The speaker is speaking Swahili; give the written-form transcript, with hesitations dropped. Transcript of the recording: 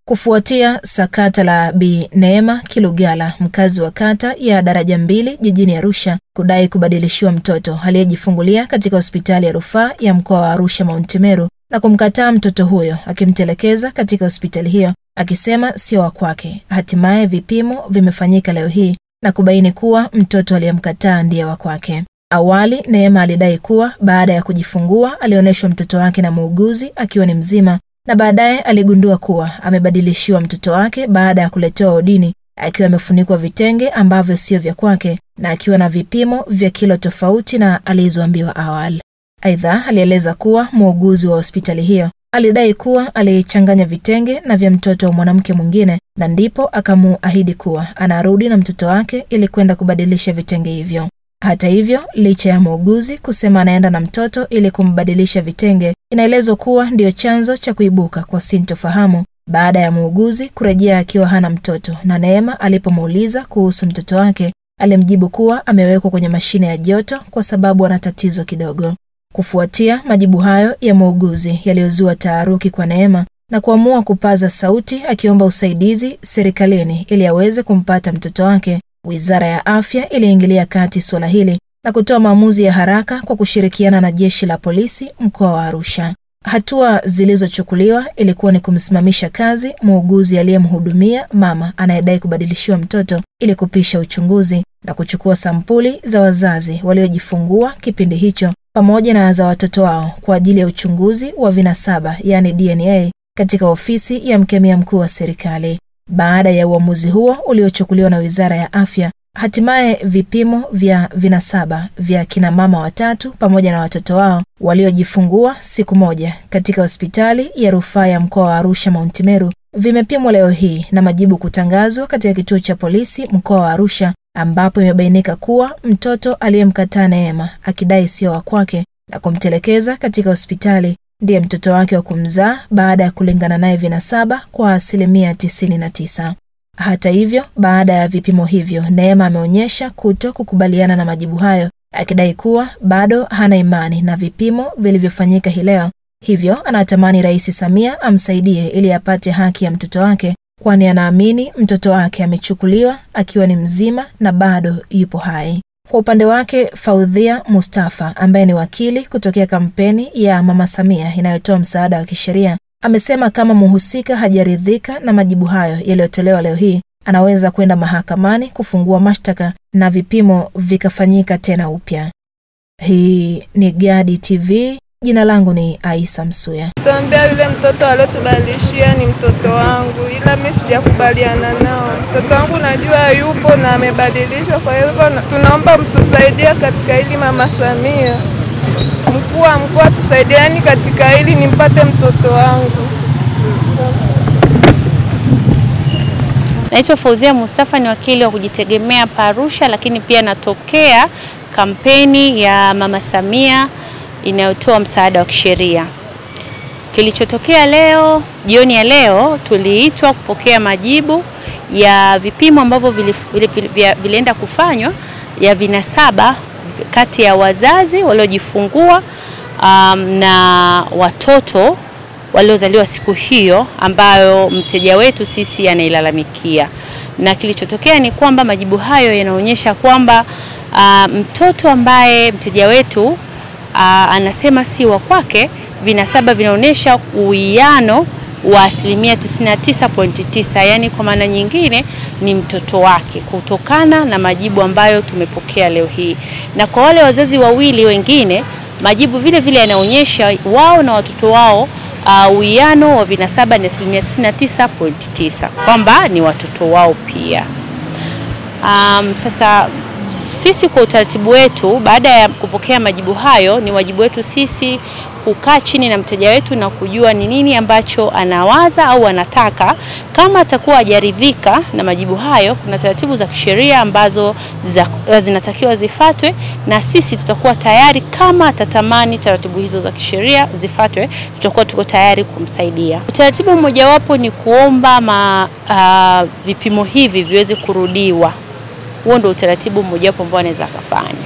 Kufuatia sakata la Bi Neema Kilugala, mkazi wa kata ya Daraja Mbili jijini Arusha, kudai kubadilishiwa mtoto aliyejifungulia katika hospitali ya rufaa ya mkoa wa Arusha Mount Meru na kumkataa mtoto huyo, akimtelekeza katika hospitali hiyo akisema sio wa kwake. Hatimaye vipimo vimefanyika leo hii na kubaini kuwa mtoto aliyemkataa ndiye wa kwake. Awali Neema alidai kuwa baada ya kujifungua alioneshwa mtoto wake na muuguzi akiwa ni mzima, na baadaye aligundua kuwa amebadilishiwa mtoto wake baada ya kuletewa wodini akiwa amefunikwa vitenge ambavyo sio vya kwake na akiwa na vipimo vya kilo tofauti na alizoambiwa awali. Aidha, alieleza kuwa muuguzi wa hospitali hiyo alidai kuwa alichanganya vitenge na vya mtoto wa mwanamke mwingine, na ndipo akamuahidi kuwa anarudi na mtoto wake ili kwenda kubadilisha vitenge hivyo. Hata hivyo, licha ya muuguzi kusema anaenda na mtoto ili kumbadilisha vitenge, inaelezwa kuwa ndio chanzo cha kuibuka kwa sintofahamu baada ya muuguzi kurejea akiwa hana mtoto, na Neema alipomuuliza kuhusu mtoto wake alimjibu kuwa amewekwa kwenye mashine ya joto kwa sababu ana tatizo kidogo. Kufuatia majibu hayo ya muuguzi yaliyozua taharuki kwa Neema na kuamua kupaza sauti akiomba usaidizi serikalini ili aweze kumpata mtoto wake, Wizara ya Afya iliingilia kati swala hili na kutoa maamuzi ya haraka kwa kushirikiana na jeshi la polisi mkoa wa Arusha. Hatua zilizochukuliwa ilikuwa ni kumsimamisha kazi muuguzi aliyemhudumia mama anayedai kubadilishiwa mtoto ili kupisha uchunguzi, na kuchukua sampuli za wazazi waliojifungua kipindi hicho pamoja na za watoto wao kwa ajili ya uchunguzi wa vinasaba, yani DNA, katika ofisi ya mkemia mkuu wa serikali. Baada ya uamuzi huo uliochukuliwa na Wizara ya Afya, hatimaye vipimo vya vinasaba vya kina mama watatu pamoja na watoto wao waliojifungua siku moja katika hospitali ya rufaa ya mkoa wa Arusha Mount Meru vimepimwa leo hii na majibu kutangazwa katika kituo cha polisi mkoa wa Arusha, ambapo imebainika kuwa mtoto aliyemkataa Neema akidai sio wa kwake na kumtelekeza katika hospitali ndiye mtoto wake wa kumzaa baada ya kulingana naye vinasaba kwa 99%. Hata hivyo, baada ya vipimo hivyo, Neema ameonyesha kukubaliana na majibu hayo, akidai kuwa bado hana imani na vipimo vilivyofanyika hii leo. Hivyo anatamani Rais Samia amsaidie ili apate haki ya mtoto wake, kwani anaamini mtoto wake amechukuliwa akiwa ni mzima na bado yupo hai. Kwa upande wake, Faudhia Mustafa ambaye ni wakili kutokea kampeni ya Mama Samia inayotoa msaada wa kisheria, amesema kama mhusika hajaridhika na majibu hayo yaliyotolewa leo hii, anaweza kwenda mahakamani kufungua mashtaka na vipimo vikafanyika tena upya. Hii ni Gadi TV. Jina langu ni Aisa Msuya. Tuambia yule mtoto aliyotubadilishia ni mtoto wangu, ila mimi sijakubaliana nao. Mtoto wangu najua yupo na amebadilishwa, kwa hivyo tunaomba mtusaidie katika hili. Mama Samia, mkuu wa mkoa, tusaidieni katika hili nimpate mtoto wangu. Naitwa Faudhia Mustafa, ni wakili wa kujitegemea Arusha, lakini pia natokea kampeni ya Mama Samia inayotoa msaada wa kisheria. Kilichotokea leo, jioni ya leo, tuliitwa kupokea majibu ya vipimo ambavyo vilienda kufanywa ya vinasaba kati ya wazazi waliojifungua na watoto waliozaliwa siku hiyo ambayo mteja wetu sisi anailalamikia. Na kilichotokea ni kwamba majibu hayo yanaonyesha kwamba mtoto ambaye mteja wetu anasema si wa kwake, vinasaba vinaonyesha uwiano wa 99.9%, yani kwa maana nyingine ni mtoto wake, kutokana na majibu ambayo tumepokea leo hii. Na kwa wale wazazi wawili wengine, majibu vile vile yanaonyesha wao na watoto wao uwiano wa vinasaba ni 99.9%, kwamba ni watoto wao pia. Sasa sisi kwa utaratibu wetu, baada ya kupokea majibu hayo, ni wajibu wetu sisi kukaa chini na mteja wetu na kujua ni nini ambacho anawaza au anataka. Kama atakuwa hajaridhika na majibu hayo, kuna taratibu za kisheria ambazo zinatakiwa zifuatwe, na sisi tutakuwa tayari. Kama atatamani taratibu hizo za kisheria zifuatwe, tutakuwa tuko tayari kumsaidia. Utaratibu mmoja wapo ni kuomba vipimo hivi viweze kurudiwa. Huo ndio utaratibu mmoja wapo ambao anaweza kufanya.